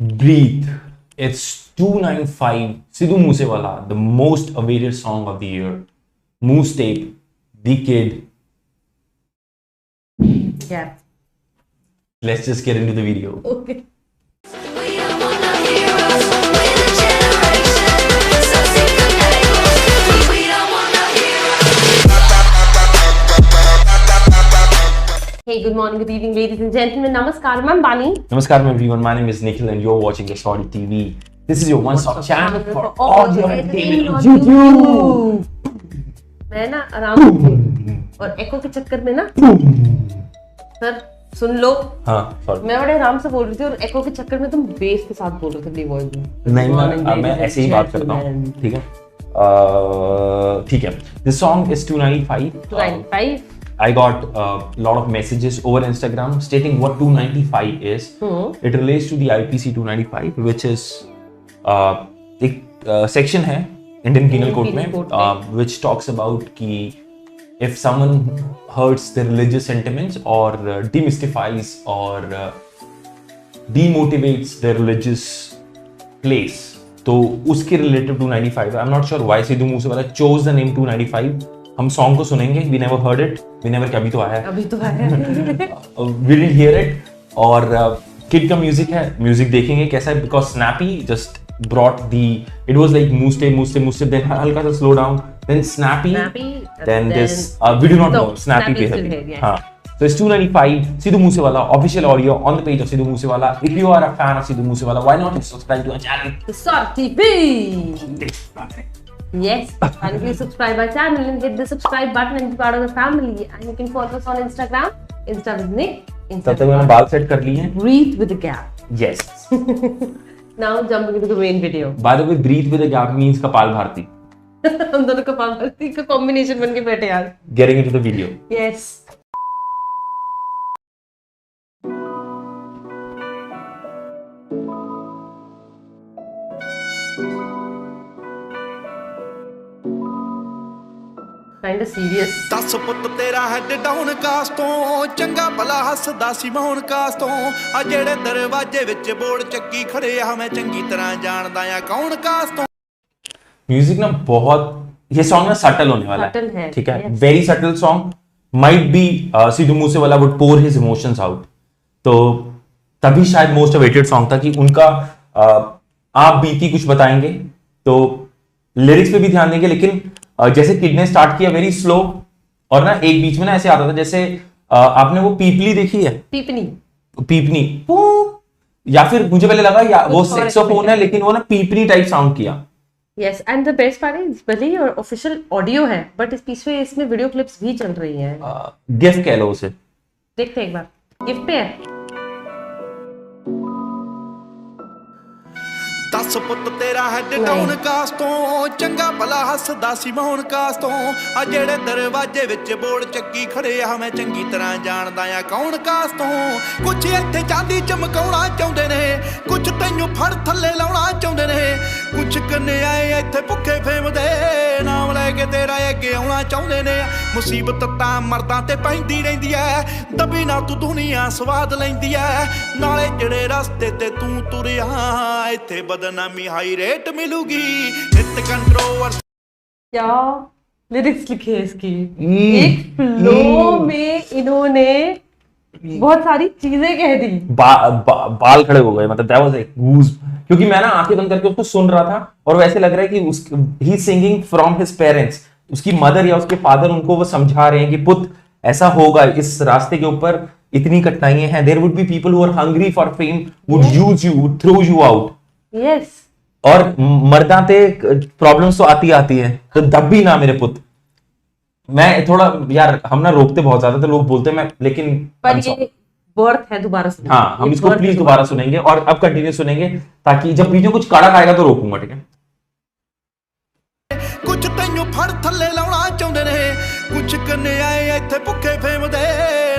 Breathe. It's 295. Sidhu Moosewala, the most awaited song of the year. Moose Tape, The Kid. Yeah. Let's just get into the video. Okay. We don't want no heroes. We're the generation. So sick of labels. We don't want no heroes. Hey, good morning, good evening, ladies and gentlemen. Namaskar, I'm Bani. Namaskar everyone, my name is Nikhil and you're watching The Story TV. This is your one-stop channel for all your entertainment on YouTube. मैं ना आराम से और एको के चक्कर में ना sir सुन लो। हाँ, sorry. मैं बड़े आराम से बोल रही थी और एको के चक्कर में तुम बेस के साथ बोल रहे थे अपनी वॉइस में। नहीं, मैं ऐसे ही बात करता हूँ, ठीक है? ठीक है. This song is 295. 295. I got a lot of messages over Instagram stating what 295 is. It relates to the IPC 295, which is एक section है Indian Penal Code में, which talks about कि if someone hurts their religious sentiments or demystifies or demotivates their religious place, तो उसके related 295. I'm not sure why Sidhu Moosewala chose the name 295. हम song को सुनेंगे. We never heard it. We never अभी तो आया है. We didn't hear it. और किड का म्यूजिक है. म्यूजिक देखेंगे कैसा है. Because Snappy just brought the. It was like Moose Tape. Then हल्का सा slow down. Then Snappy. Then this. We do not know. Snappy पे है. हाँ. So it's 295. Sidhu Moosewala official audio on the page of Sidhu Moosewala. If you are a fan of Sidhu Moosewala, why not subscribe to our channel? The Story TV. Yes, finally subscribe our channel and hit the subscribe button and be part of the family. And you can follow us on Instagram. Insta with Nick. तब तक मैंने बाल set कर लिए हैं. Breathe with a gap. Yes. Now jumping into the main video. By the way, breathe with a gap means Kapal Bharti. हम दोनों कपाल भारती का कॉम्बिनेशन बन के बैठे यार. Getting into the video. Yes. Kind of serious. ਦੱਸ ਪੁੱਤ ਤੇਰਾ ਹੈਡ ਡਾਊਨ ਕਾਸ ਤੋਂ ਚੰਗਾ ਭਲਾ ਹੱਸਦਾ ਸੀ ਮੌਨ ਕਾਸ ਤੋਂ ਆ ਜਿਹੜੇ ਦਰਵਾਜ਼ੇ ਵਿੱਚ ਬੋਰਡ ਚੱਕੀ ਖੜੇ ਆ ਮੈਂ ਚੰਗੀ ਤਰ੍ਹਾਂ ਜਾਣਦਾ ਆ ਕੌਣ ਕਾਸ ਤੋਂ. म्यूजिक ना बहुत, ये सॉन्ग ना सटल होने वाला Subtle है, है, ठीक है? yes. Very subtle song. Might be Sidhu Moosewala would pour his emotions out, तो तभी शायद मोस्ट अवेटेड सॉन्ग था कि उनका आप बीती कुछ बताएंगे, तो लिरिक्स पे भी ध्यान देंगे. लेकिन जैसे किड ने स्टार्ट किया वेरी स्लो, और ना एक बीच में ना ऐसे आता था जैसे आपने वो पीपली देखी है, पीपनी या फिर मुझे पहले लगा या वो सेक्सोफोन है, लेकिन वो ना पीपनी टाइप साउंड किया. Yes, and the best part is भले ही ऑफिशियल ऑडियो है, बट इस पीछे इसमें वीडियो क्लिप्स भी चल रही हैं. गिफ्ट कह लो उसे. देखते हैं एक बार. गिफ्ट पे है. ਦੱਸ ਪੁੱਤ ਤੇਰਾ ਹੈਡ ਡਾਊਨ ਕਾਸ ਤੋਂ ਚੰਗਾ ਭਲਾ ਹੱਸਦਾ ਸੀ ਮੌਨ ਕਾਸ ਤੋਂ ਆ ਜਿਹੜੇ ਦਰਵਾਜ਼ੇ ਵਿੱਚ ਬੋਰਡ ਚੱਕੀ ਖੜੇ ਆ ਮੈਂ ਚੰਗੀ ਤਰ੍ਹਾਂ ਜਾਣਦਾ ਆ ਕੌਣ ਕਾਸ ਤੋਂ. ਕੁਛ ਇੱਥੇ ਚਾਂਦੀ ਚਮਕਾਉਣਾ ਚਾਹੁੰਦੇ ਨੇ, ਕੁਛ ਤੈਨੂੰ ਫੜ ਥੱਲੇ ਲਾਉਣਾ ਚਾਹੁੰਦੇ ਨੇ, ਕੁਛ ਕਨਿਆਏ ਇੱਥੇ ਭੁੱਖੇ ਫੇਮਦੇ ਨਾਮ ਲੈ ਕੇ ਤੇਰਾ ਅੱਗੇ ਆਉਣਾ ਚਾਹੁੰਦੇ ਨੇ. ਮੁਸੀਬਤ ਤਾਂ ਮਰਦਾਂ ਤੇ ਪੈਂਦੀ ਰਹਿੰਦੀ ਐ, ਦਬੀ ਨਾ ਤੂੰ ਦੁਨੀਆ ਸਵਾਦ ਲੈਂਦੀ ਐ, ਨਾਲੇ ਜਿਹੜੇ ਰਸਤੇ ਤੇ ਤੂੰ ਤੁਰਿਆ ਇੱਥੇ बदनामी हाई रेट मिलूगी नित कंट्रोवर्सी. क्या लिरिक्स लिखे हैं इसकी. एक फ्लो में इन्होंने बहुत सारी चीजें कह दी. बाल खड़े हो गए, मतलब दैट वाज लाइक गूज, क्योंकि मैं ना आंखें बंद करके उसको सुन रहा था और वैसे लग रहा है कि ही सिंगिंग फ्रॉम हिज पेरेंट्स. उसकी मदर या उसके फादर उनको वो समझा रहे हैं कि पुत ऐसा होगा, इस रास्ते के ऊपर इतनी कठिनाइयां हैं. There would be people who are hungry for fame, would use you, would throw you out. Yes. और मर्दा ते प्रॉब्लम्स तो आती है, तो दब भी ना मेरे पुत. मैं थोड़ा यार, हम ना रोकते बहुत ज्यादा, तो लोग बोलते हैं मैं, लेकिन पर ये वर्थ है दोबारा सुनने. हाँ, हम इसको प्लीज दोबारा सुनेंगे और अब कंटिन्यू सुनेंगे, ताकि जब बीच में कुछ कड़क आएगा तो रोकूंगा, ठीक है? ਕੁਛ ਤੈਨੂੰ ਫੜ ਥੱਲੇ ਲਾਉਣਾ ਚਾਹੁੰਦੇ ਨੇ, ਕੁਛ ਕਨਿਆਏ ਇੱਥੇ ਭੁੱਖੇ ਫੇਮਦੇ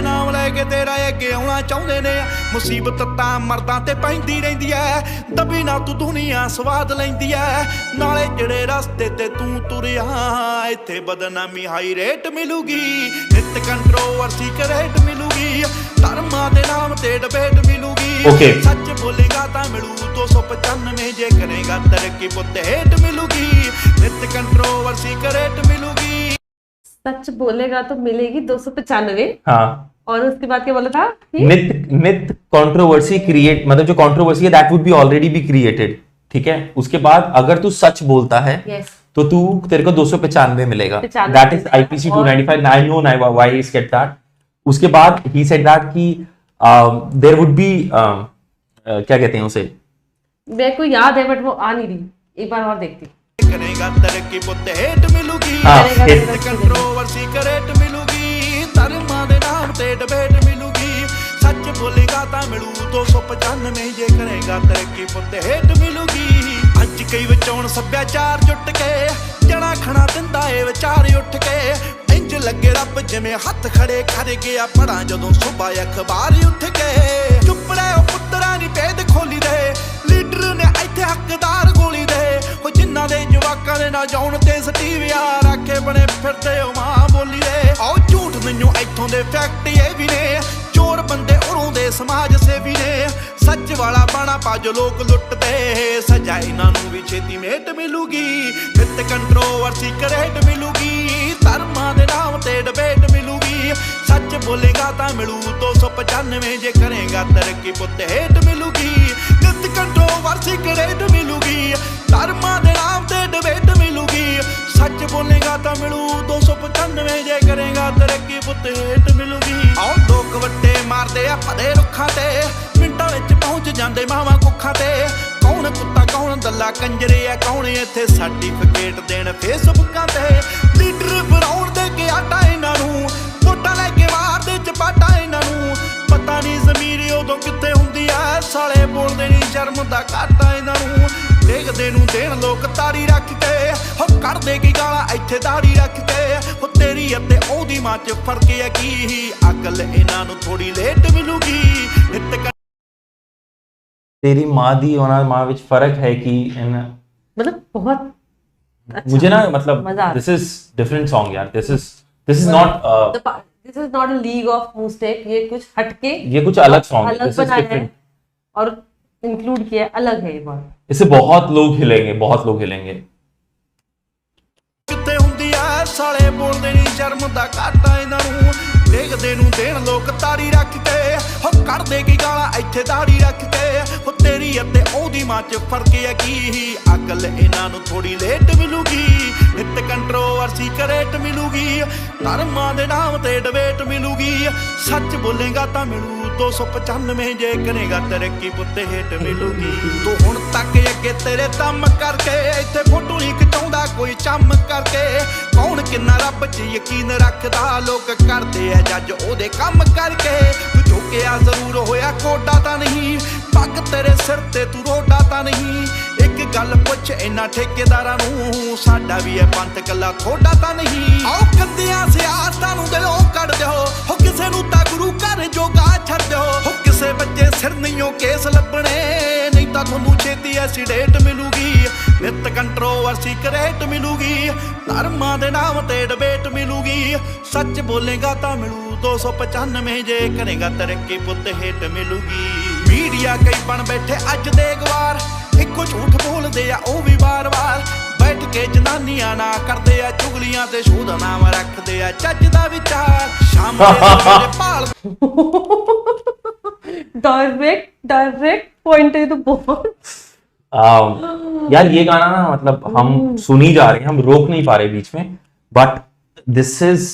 ਨਾਮ ਲੈ ਕੇ ਤੇਰਾ ਅੱਗੇ ਆਉਣਾ ਚਾਹੁੰਦੇ ਨੇ. ਮੁਸੀਬਤ ਤਾਂ ਮਰਦਾਂ ਤੇ ਪੈਂਦੀ ਰਹਿੰਦੀ ਐ, ਦਬੀ ਨਾ ਤੂੰ ਦੁਨੀਆ ਸਵਾਦ ਲੈਂਦੀ ਐ, ਨਾਲੇ ਜਿਹੜੇ ਰਸਤੇ ਤੇ ਤੂੰ ਤੁਰਿਆ ਇੱਥੇ ਬਦਨਾਮੀ ਹਾਈ ਰੇਟ ਮਿਲੂਗੀ, ਨਿਤ ਕੰਟਰੋਵਰਸੀ ਕਰੇਟ ਮਿਲੂਗੀ, ਧਰਮਾਂ ਦੇ ਨਾਮ ਤੇ ਡਿਬੇਟ ਮਿਲੂਗੀ. Okay. ਸੱਚ ਬੋਲੇਗਾ ਤਾਂ ਮਿਲੂ 295 ਜੇ ਕਰੇਗਾ ਤਰੱਕੀ ਪੁੱਤ ਹੇਟ ਮਿਲੂਗੀ ਨਿਤ ਕੰਟਰੋਵਰਸੀ ਕਰੇਟ मिलूगी सच बोलेगा तो मिलेगी 295। हाँ, और उसके बाद क्या बोला था? नित कंट्रोवर्सी क्रिएट, मतलब जो कंट्रोवर्सी है that would be already be created, ठीक है। उसके बाद अगर तू सच बोलता है Yes. तो तू तेरे को 295 मिलेगा, 95 that is IPC 295। I know why he said that. उसके बाद ही सेड दैट कि देयर वुड बी क्या कहते हैं उसे, मेरे को याद है बट वो आ नहीं रही, एक बार और देखती। ਕਰੇਗਾ ਤਰੱਕੀ ਪੁੱਤ ਹੇਟ ਮਿਲੂਗੀ हाँ, ਨਿਤ ਕੰਟਰੋਵਰਸੀ ਕਰੇਟ ਮਿਲੂਗੀ ਧਰਮਾਂ ਦੇ ਨਾਮ ਤੇ ਡਿਬੇਟ ਮਿਲੂਗੀ ਸੱਚ ਬੋਲੇਗਾ ਤਾਂ ਮਿਲੂ 295 ਜੇ ਕਰੇਗਾ ਤਰੱਕੀ ਪੁੱਤ ਹੇਟ ਮਿਲੂਗੀ ਅੱਜ ਕਈ ਵਿਚੋਂ ਸੱਭਿਆਚਾਰ ਜੁੱਟ ਕੇ ਜਣਾ ਖਣਾ ਦਿੰਦਾ ਏ ਵਿਚਾਰ ਉੱਠ ਕੇ ਇੰਜ ਲੱਗੇ ਰੱਬ ਜਿਵੇਂ ਹੱਥ ਖੜੇ ਕਰ ਗਿਆ ਪੜਾਂ ਜਦੋਂ ਸੁਬਾ ਅਖਬਾਰ ਉੱਠ ਕੇ ਚੁੱਪ ਰਹਿ ਉਹ ਪੁੱਤਰਾਂ ਦੀ ਭੇਦ ਖੋਲੀ ਦੇ ਲੀਡਰ ਨੇ ਇੱਥੇ ਹੱਕਦਾਰ ਗੋਲੀ ਦੇ ਉਹ ਜਿਨ੍ਹਾਂ ਦੇ ਜਵਾਕਾਂ ਦੇ ਨਾ ਜਾਉਣ ਤੇ ਸਟੀਵਿਆ ਰੱਖੇ ਬਣੇ ਫਿਰਦੇ ਉਹ ਮਾਂ ਬੋਲੀ ਦੇ ਆਓ ਝੂਠ ਮੈਨੂੰ ਇੱਥੋਂ ਦੇ ਫੈਕਟ ਇਹ ਵੀ ਨੇ ਚੋਰ ਬੰਦੇ ਉਰੋਂ ਦੇ ਸਮਾਜ ਸੇਵੀ ਨੇ ਸੱਚ ਵਾਲਾ ਬਾਣਾ ਪਾ ਜੋ ਲੋਕ ਲੁੱਟਦੇ ਸਜ਼ਾ ਇਹਨਾਂ ਨੂੰ ਵੀ ਛੇਤੀ ਮੇਟ ਮਿਲੂਗੀ ਨਿਤ ਕੰਟਰੋਵਰਸੀ ਕਰੇਟ ਮਿਲੂਗੀ ਧਰਮਾਂ ਦੇ ਨਾਮ ਤੇ ਡਿਬੇਟ ਮਿਲੂਗੀ ਸੱਚ ਬੋਲੇਗਾ ਤਾਂ ਮਿਲੂ 295 ਜੇ ਕਰੇਗਾ ਤਰੱਕੀ ਪੁੱਤ ਹੇਟ ਮਿਲੂਗੀ ਨਿਤ ਕੰਟਰੋਵਰਸੀ ਕਰੇਟ ਮਿਲੂਗੀ ਧਰਮਾਂ ਦੇ ਨਾਮ ਤੇ ਡਿਬੇਟ ਮਿਲੂਗੀ ਸੱਚ ਬੋਲੇਗਾ ਤਾਂ ਮਿਲੂ 295 ਜੇ ਕਰੇਗਾ ਤਰੱਕੀ ਪੁੱਤ ਹੇਟ ਮਿਲੂਗੀ ਆਓ ਲੋਕ ਵੱਟੇ ਮਾਰਦੇ ਆ ਭਦੇ ਰੁੱਖਾਂ ਤੇ ਮਿੰਟਾਂ ਵਿੱਚ ਪਹੁੰਚ ਜਾਂਦੇ ਮਾਵਾਂ ਕੁੱਖਾਂ ਤੇ ਕੌਣ ਕੁੱਤਾ ਕੌਣ ਦੱਲਾ ਕੰਜਰੇ ਆ ਕੌਣ ਇੱਥੇ ਸਰਟੀਫਿਕੇਟ ਦੇਣ ਫੇਸਬੁੱਕਾਂ ਤੇ ਲੀਡਰ ਬਣਾਉਣ ਦੇ ਕੇ ਆਟਾ ਇਹਨਾਂ ਨੂੰ ਵੋਟਾਂ ਲੈ ਕੇ ਮਾਰਦੇ ਚਪਾਟਾ ਇਹਨਾਂ ਨੂੰ ਪਤਾ ਨਹੀਂ ਜ਼ਮੀਰ ਉਦੋਂ ਕਿੱਥੇ ਹੁੰਦੀ ਆ ਸਾਲੇ ਬੋਲਦੇ ਨਹੀਂ ਸ਼ਰਮ ਦਾ ਘਾਟਾ ਇਹਨਾਂ ਨੂੰ ਦੇਖਦੇ ਨੂੰ ਦੇਣ ਲੋਕ ਤਾੜੀ ਰੱਖ ਕੇ ਹੋ ਕੱਢਦੇ ਕੀ ਗਾਲਾਂ ਇੱਥੇ ਦਾੜੀ ਰੱਖ ਕੇ ਹੋ ਤੇਰੀ ਅਤੇ ਉਹਦੀ ਮਾਂ ਚ ਫਰਕ ਹੈ ਕੀ ਅਕਲ ਇਹਨਾਂ ਨੂੰ ਥੋੜੀ ਲੇਟ ਮਿਲੂਗੀ ਨਿਤ तेरी माँ दी और माँ विच फर्क है कि इन मतलब बहुत अच्छा, मुझे ना मतलब मजा आता दिस इज डिफरेंट सॉन्ग यार, this is not this is not a league of mistake, ये कुछ हटके ये कुछ अलग सॉन्ग है, अलग दिस इज बनाया है डिफरेंट। और इंक्लूड किया है, अलग है ये बहुत। इससे बहुत लोग हिलेंगे, बहुत लोग हिलेंगे। ਕਿੱਥੇ ਹੁੰਦੀ ਆ ਸਾਲੇ ਬੋਲਦੇ ਨਹੀਂ ਸ਼ਰਮ ਦਾ ਘਾਟਾ ਇਹਨਾਂ ਨੂੰ ਦੇਖਦੇ ਨੂੰ ਦੇਣ ਲੋਕ ਤਾੜੀ ਰੱਖ ਕੇ ਹੋ ਕੱਢਦੇ ਕੀ ਗਾਲਾਂ ਇੱਥੇ ਦਾੜੀ ਰੱਖ ਕੇ ਹੋ ਤੇਰੀ ਅਤੇ ਉਹਦੀ ਮਾਂ ਚ ਫਰਕ ਹੈ ਕੀ ਅਕਲ ਇਹਨਾਂ ਨੂੰ ਥੋੜੀ ਲੇਟ ਮਿਲੂਗੀ ਨਿਤ ਕੰਟਰੋਵਰਸੀ ਕਰੇਟ ਮਿਲੂਗੀ ਧਰਮਾਂ ਦੇ ਨਾਮ ਤੇ ਡਿਬੇਟ ਮਿਲੂਗੀ ਸੱਚ ਬੋਲੇਗਾ ਤਾਂ ਮਿਲੂ 295 ਜੇ ਕਰੇਗਾ ਤਰੱਕੀ ਪੁੱਤ ਹੇਟ ਮਿਲੂਗੀ ਤੂੰ ਹੁਣ ਤੱਕ ਅੱਗੇ ਤੇਰੇ ਦਮ ਕਰਕੇ ਇੱਥੇ ਫੋਟੋ ਨਹੀਂ ਖਿਚਾਉਂਦਾ ਕੋਈ ਚੰਮ ਕਰਕੇ ਕੌਣ ਕਿੰਨਾ ਰੱਬ 'ਚ ਯਕੀਨ ਰੱਖਦਾ ਲੋਕ ਕਰਦੇ ਆ ਜੱਜ ਉਹਦੇ ਕੰਮ ਕਰਕੇ ਤੂੰ ਝੁਕਿਆ ਜ਼ਰੂਰ ਹੋਇਆ ਕੋਡਾ ਤਾਂ ਨਹੀਂ ਪੱਗ ਤੇਰੇ ਸਿਰ ਤੇ ਤੂੰ ਰੋਡਾ ਤਾਂ ਨਹੀਂ ਇੱਕ ਗੱਲ ਪੁੱਛ ਇਹਨਾਂ ਠੇਕੇਦਾਰਾਂ ਨੂੰ ਸਾਡਾ ਵੀ ਇਹ ਪੰਥ ਕੱਲਾ ਥੋੜਾ ਤਾਂ ਨਹੀਂ ਆਓ ਕੰਦਿਆਂ ਸਿਆਸਤਾਂ ਨੂੰ ਦਿਲੋਂ ਕੱਢ ਦਿਓ ਹੋ ਕਿਸੇ ਨੂੰ ਤਾਂ ਗੁਰੂ ਘਰ ਜੋਗਾ ਛੱਡ ਦਿਓ ਹੋ ਕਿਸੇ ਬੱਚੇ ਸਿਰ ਨਹੀਂਓ ਕੇਸ ਲੱਭਣੇ ਨਹੀਂ ਤਾਂ ਤੁਹਾਨੂੰ ਛੇਤੀ ਐਸੀਡੇਟ ਮਿਲੂਗੀ ਨਿਤ ਕੰਟਰੋਵਰਸੀ ਕਰੇਟ ਮਿਲੂਗੀ ਧਰਮਾਂ ਦੇ ਨਾਮ ਤੇ ਡਿਬੇਟ ਮਿਲੂਗੀ ਸੱਚ ਬੋਲੇਗਾ ਤਾਂ ਮਿਲੂ 295 ਜੇ ਕਰੇਗਾ ਤਰੱਕੀ ਪੁੱਤ ਹੇਟ ਮਿਲੂਗੀ ਮੀਡੀਆ ਕਈ ਬਣ ਬੈਠੇ ਅੱਜ ਦੇ ਗਵਾਰ ਇੱਕੋ ਝੂਠ ਬੋਲਦੇ ਆ ਉਹ ਵੀ ਵਾਰ-ਵਾਰ ਬੈਠ ਕੇ ਜਨਾਨੀਆਂ ਨਾ ਕਰਦੇ ਆ ਚੁਗਲੀਆਂ ਤੇ ਸ਼ੋਧ ਨਾਮ ਰੱਖਦੇ ਆ ਚੱਜ ਦਾ ਵਿਚਾਰ ਸ਼ਾਮ ਦੇ ਸਵੇਰੇ ਭਾਲ डायरेक्ट पॉइंट है तो बहुत। यार ये गाना ना मतलब हम सुन ही जा रहे हैं, हम रोक नहीं पा रहे बीच में, but this is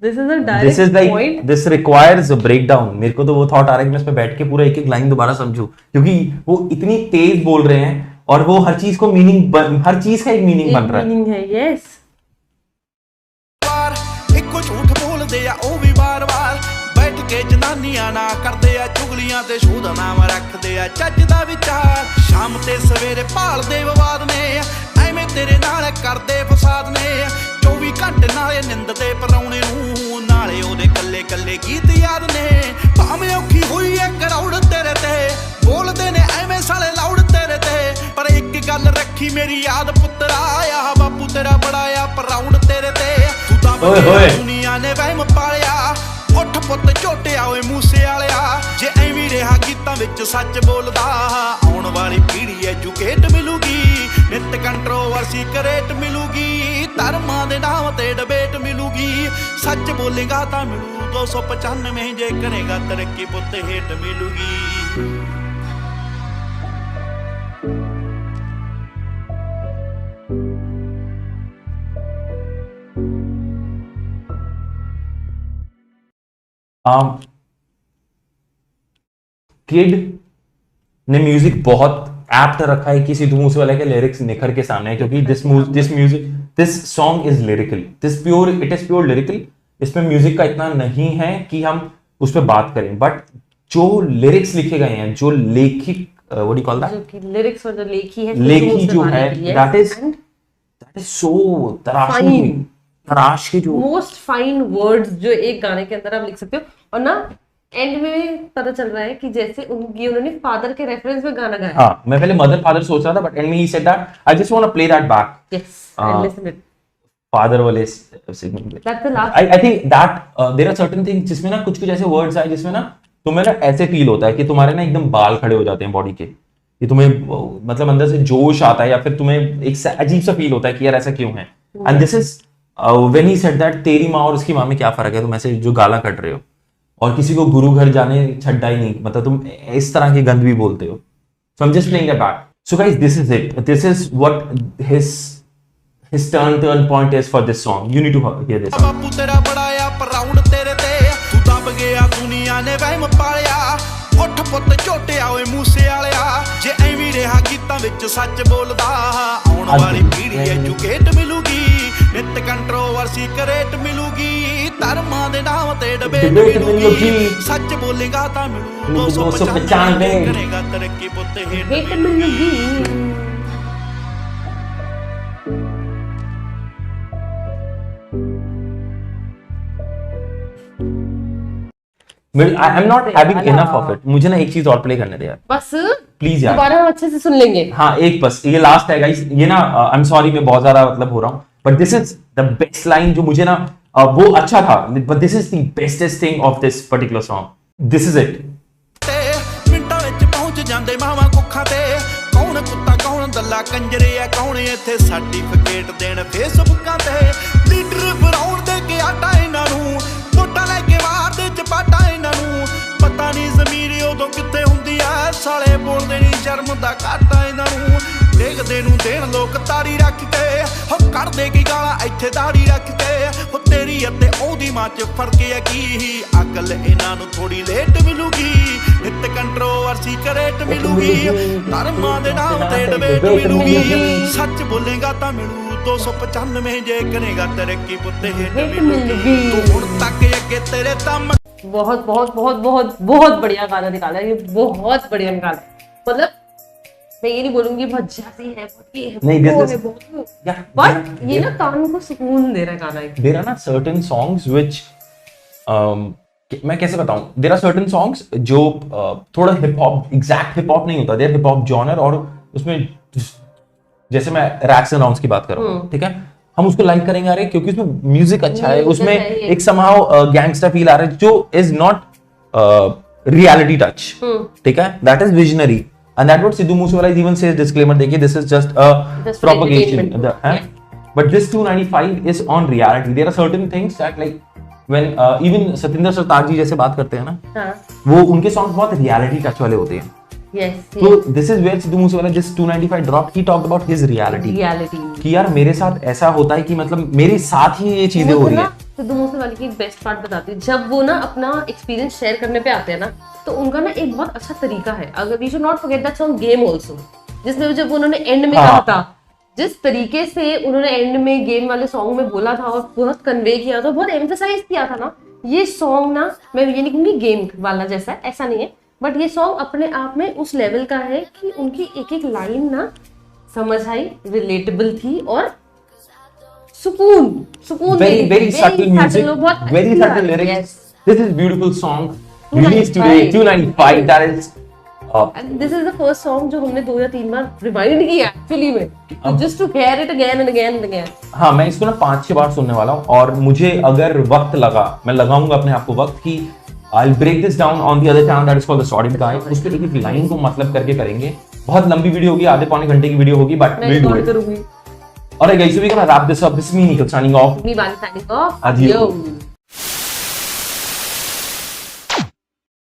a direct like point. This requires a breakdown. मेरे को तो वो थॉट आ रहा है कि मैं इस पे बैठ के पूरा एक एक लाइन दोबारा समझूं, क्योंकि वो इतनी तेज बोल रहे हैं और वो हर चीज को मीनिंग, हर चीज का एक मीनिंग बन रहा है। मीनिंग है, यस। ਇੱਕੋ ਝੂਠ ਬੋਲਦੇ ਆ ਉਹ ਵੀ ਵਾਰ-ਵਾਰ ਬੈਠ ਕੇ ਜਨਾਨੀਆਂ ਨਾ ਕਰਦੇ ਆ ਚੁਗਲੀਆਂ ਤੇ ਸ਼ੋਧ ਨਾਮ ਰੱਖਦੇ ਆ ਚੱਜ ਦਾ ਵਿਚਾਰ ਸ਼ਾਮ ਤੇ ਸਵੇਰੇ ਭਾਲਦੇ ਵਿਵਾਦ ਨੇ ਐਵੇਂ ਤੇਰੇ ਨਾਲ ਕਰਦੇ ਫਸਾਦ ਨੇ 24 ਘੰਟੇ ਨਾਲੇ ਨਿੰਦ ਤੇ ਪਰਾਉਣੇ ਨੂੰ ਨਾਲੇ ਉਹਦੇ ਕੱਲੇ ਕੱਲੇ ਗੀਤ ਯਾਦ ਨੇ ਭਾਵੇਂ ਔਖੀ ਹੋਈ ਐ ਕਰੌੜ ਤੇਰੇ ਤੇ ਬੋਲਦੇ ਨੇ ਐਵੇਂ ਸਾਲੇ ਲਾਉੜ ਤੇਰੇ ਤੇ ਪਰ ਇੱਕ ਗੱਲ ਰੱਖੀ ਮੇਰੀ ਯਾਦ ਪੁੱਤਰਾ ਆ ਬਾਪੂ ਤੇਰਾ ਬੜਾ ਆ ਪ੍ਰਾਊਡ ਤੇਰੇ ਤੇ ਤੂੰ ਤਾਂ ਦੁਨੀਆ ਨੇ ਵਹਿਮ ਪਾਲਿਆ ਉੱਠ ਪੁੱਤ ਝੋਟਿਆ ਓਏ ਮੂਸੇ ਵਾਲਿਆ ਜੇ ਐਵੇਂ ਰਿਹਾ ਗੀਤਾਂ ਵਿੱਚ ਸੱਚ ਬੋਲਦਾ ਆਉਣ ਵਾਲੀ ਪੀੜ੍ਹੀ ਐ ਸੀਕਰੇਟ ਮਿਲੂਗੀ ਧਰਮਾਂ ਦੇ ਨਾਮ ਤੇ ਡਿਬੇਟ ਮਿਲੂਗੀ ਸੱਚ ਬੋਲੇਗਾ ਤਾਂ ਮਿਲੂ 295 ਜੇ ਕਰੇਗਾ ਤਰੱਕੀ ਪੁੱਤ ਹੇਟ ਮਿਲੂਗੀ किड ने म्यूजिक बहुत एप्ट रखा है कि सिद्धू मूसेवाला के लिरिक्स निखर के सामने है क्योंकि this song is lyrical it is pure lyrical इसमें म्यूजिक का इतना नहीं है कि हम उस पर बात करें बट जो लिरिक्स लिखे गए हैं जो लेखिक what do call that lyrics और जो लेखी है लेखी जो है दैट इज सो तराश के जो मोस्ट फाइन वर्ड्स जो एक गाने के अंदर आप लिख सकते हो और ना एंड में पता चल रहा है कि जैसे उन्होंने फादर के रेफरेंस में गाना गाया। हाँ, मैं पहले मदर फादर सोच रहा था बट एंड में ही said that I just want to play that back. Yes and listen it father वाले सेगमेंट में that's the last I think that there are certain things जिसमें ना कुछ ऐसे वर्ड्स आए जिसमें ना तुम्हें ना ऐसे फील होता है कि तुम्हारे ना एकदम बाल खड़े हो जाते हैं बॉडी के कि तुम्हें मतलब अंदर से जोश आता है या फिर तुम्हें एक अजीब सा फील होता है कि यार ऐसा क्यों है and this is when he said that तेरी माँ और उसकी माँ में क्या फर्क है तुम ऐसे जो गाला कट रहे हो और किसी को गुरु घर जाने छड्डा ही नहीं मतलब तुम इस तरह की गंद भी बोलते हो so I am just playing that back so guys this is it this is what his turn point is for this song you need to hear this ਬਾਪੂ ਤੇਰਾ ਬੜਾ ਆ ਪ੍ਰਾਊਡ ਤੇਰੇ ਤੇ ਤੂੰ ਦਬ ਗਿਆ ਦੁਨੀਆ ਨੇ ਵਹਿਮ ਪਾਲਿਆ ਉੱਠ ਪੁੱਤ ਝੋਟਿਆ ਓਏ ਮੂਸੇ ਵਾਲਿਆ ਜੇ ਐਵੇਂ ਰਿਹਾ ਗੀਤਾਂ ਵਿੱਚ ਸੱਚ ਬੋਲਦਾ ਆਉਣ ਵਾਲੀ ਪੀੜ੍ਹੀ ਐਜੂਕੇਟ ਮਿਲੂਗੀ ਨਿਤ ਕੰਟਰੋਵਰਸੀ ਕਰੇਟ ਮਿਲੂਗੀ ਧਰਮਾਂ ਦੇ ਨਾਮ ਤੇ ਡਿਬੇਟ ਮਿਲੂਗੀ ਸੱਚ ਬੋਲੇਗਾ ਤਾਂ ਮਿਲੂ 295 ਕਰੇਗਾ ਤਰੱਕੀ ਪੁੱਤ ਹੇਟ ਮਿਲੂਗੀ I'm not having enough of it. मुझे ना एक चीज और प्ले करने दे यार बस प्लीज यार दोबारा हम अच्छे से सुन लेंगे। हाँ एक बस ये लास्ट है गाइस ये ना आई एम सॉरी मैं बहुत ज्यादा मतलब हो रहा हूँ but this is the best line जो मुझे ना वो अच्छा था but this is the bestest thing of this particular song this is it ਮਿੰਟਾਂ ਵਿੱਚ ਪਹੁੰਚ ਜਾਂਦੇ ਮਾਵਾਂ ਕੁੱਖਾਂ ਤੇ ਕੌਣ ਕੁੱਤਾ ਕੌਣ ਦੱਲਾ ਕੰਜਰੇ ਆ ਕੌਣ ਇੱਥੇ ਸਰਟੀਫਿਕੇਟ ਦੇਣ ਫੇਸਬੁੱਕਾਂ ਤੇ ਲੀਡਰ ਬਣਾਉਣ ਦੇ ਕੇ ਆਟਾ ਇਹਨਾਂ ਨੂੰ ਵੋਟਾਂ ਲੈ ਕੇ ਮਾਰਦੇ ਚਪਾਟਾ ਇਹਨਾਂ ਨੂੰ ਪਤਾ ਨਹੀਂ ਜ਼ਮੀਰ ਉਦੋਂ ਕਿੱਥੇ ਹੁੰਦੀ ਆ ਸਾਲੇ ਬੋਲਦੇ ਨਹੀਂ ਸ਼ਰਮ ਦਾ ਘਾਟਾ ਇਹਨਾਂ ਨੂੰ ਦੇਖਦੇ ਨੂੰ ਦੇਣ ਲੋਕ ਤਾੜੀ ਰੱਖ ਕੇ ਹੋ ਕੱਢਦੇ ਕੀ ਗਾਲਾਂ ਇੱਥੇ ਦਾੜੀ ਰੱਖ ਕੇ ਹੋ ਤੇਰੀ ਅਤੇ ਉਹਦੀ ਮਾਂ ਚ ਫਰਕ ਹੈ ਕੀ ਅਕਲ ਇਹਨਾਂ ਨੂੰ ਥੋੜੀ ਲੇਟ ਮਿਲੂਗੀ ਨਿਤ ਕੰਟਰੋਵਰਸੀ ਕਰੇਟ ਮਿਲੂਗੀ ਧਰਮਾਂ ਦੇ ਨਾਮ ਤੇ ਡਿਬੇਟ ਮਿਲੂਗੀ ਸੱਚ ਬੋਲੇਗਾ ਤਾਂ ਮਿਲੂ 295 ਜੇ ਕਰੇਗਾ ਤਰੱਕੀ ਪੁੱਤੇ ਹੇਟ ਮਿਲੂਗੀ ਤੂੰ ਹੁਣ ਤੱਕ ਅੱਗੇ ਤੇਰੇ ਦਮ बहुत बहुत बहुत बहुत बहुत बढ़िया गाना निकाला है ये बहुत बढ़िया निकाला है मतलब मैं ये नहीं बोलूंगी बहुत जैसी है बहुत ये है नहीं वो है बहुत बट ये ना कान को सुकून दे रहा है गाना एक देयर आर ना सर्टेन सॉन्ग्स व्हिच मैं कैसे बताऊं देयर आर सर्टेन सॉन्ग्स जो थोड़ा hip hop exact hip hop नहीं होता देयर हिप हॉप जॉनर और उसमें जैसे मैं रैक्स एंड राउंड्स की बात कर रहा हूं ठीक है हम उसको लाइक करेंगे अरे क्योंकि उसमें म्यूजिक अच्छा है उसमें एक समाउ गैंगस्टर फील आ रहा है जो इज नॉट रियलिटी टच ठीक है that is visionary and that what Sidhu Moosewala even says disclaimer देखिए this is just a propagation but this 295 is on reality there are certain things that like when even Satinder Sartaaj ji जैसे बात करते हैं ना वो उनके सॉन्ग्स बहुत रियलिटी टच वाले होते हैं So this is where Sidhu Moosewala जिस 295 dropped he talked about his reality कि यार मेरे साथ ऐसा होता है कि मतलब मेरे साथ ही ये चीजें हो रही है सिद्धू मूसेवाला की बेस्ट पार्ट बताती हूँ जब वो ना अपना एक्सपीरियंस शेयर करने पे आते हैं ना तो उनका ना एक बहुत अच्छा तरीका है अगर we should not forget that song game also जिसमें जब उन्होंने एंड में कहा था जिस तरीके से उन्होंने एंड में गेम वाले सॉन्ग में बोला था और बहुत कन्वे किया था बहुत एम्फसाइज किया था ना ये सॉन्ग ना मैं ये नहीं कहूंगी गेम वाला जैसा ऐसा नहीं है बट ये सॉन्ग अपने आप में उस लेवल का है कि उनकी एक एक लाइन ना समझ आई रिलेटेबल थी और सुकून very subtle music very subtle lyrics this is beautiful song released today 295 that is and this is the first song जो हमने 2 या 3 बार रिवाइंड किया एक्चुअली में just to hear it again and again and again हाँ मैं इसको ना 5-6 बार सुनने वाला हूँ और मुझे अगर वक्त लगा मैं लगाऊंगा अपने आप को वक्त की I'll break this down on the other channel that is called the Sorted Guy उस पे एक लाइन को मतलब करके करेंगे बहुत लंबी वीडियो होगी आधे पौने घंटे की वीडियो होगी but we'll do it Alright guys, so we're gonna wrap this up. This is me, Nikhil, signing off. Me, Vani, signing off. Adios. Yo.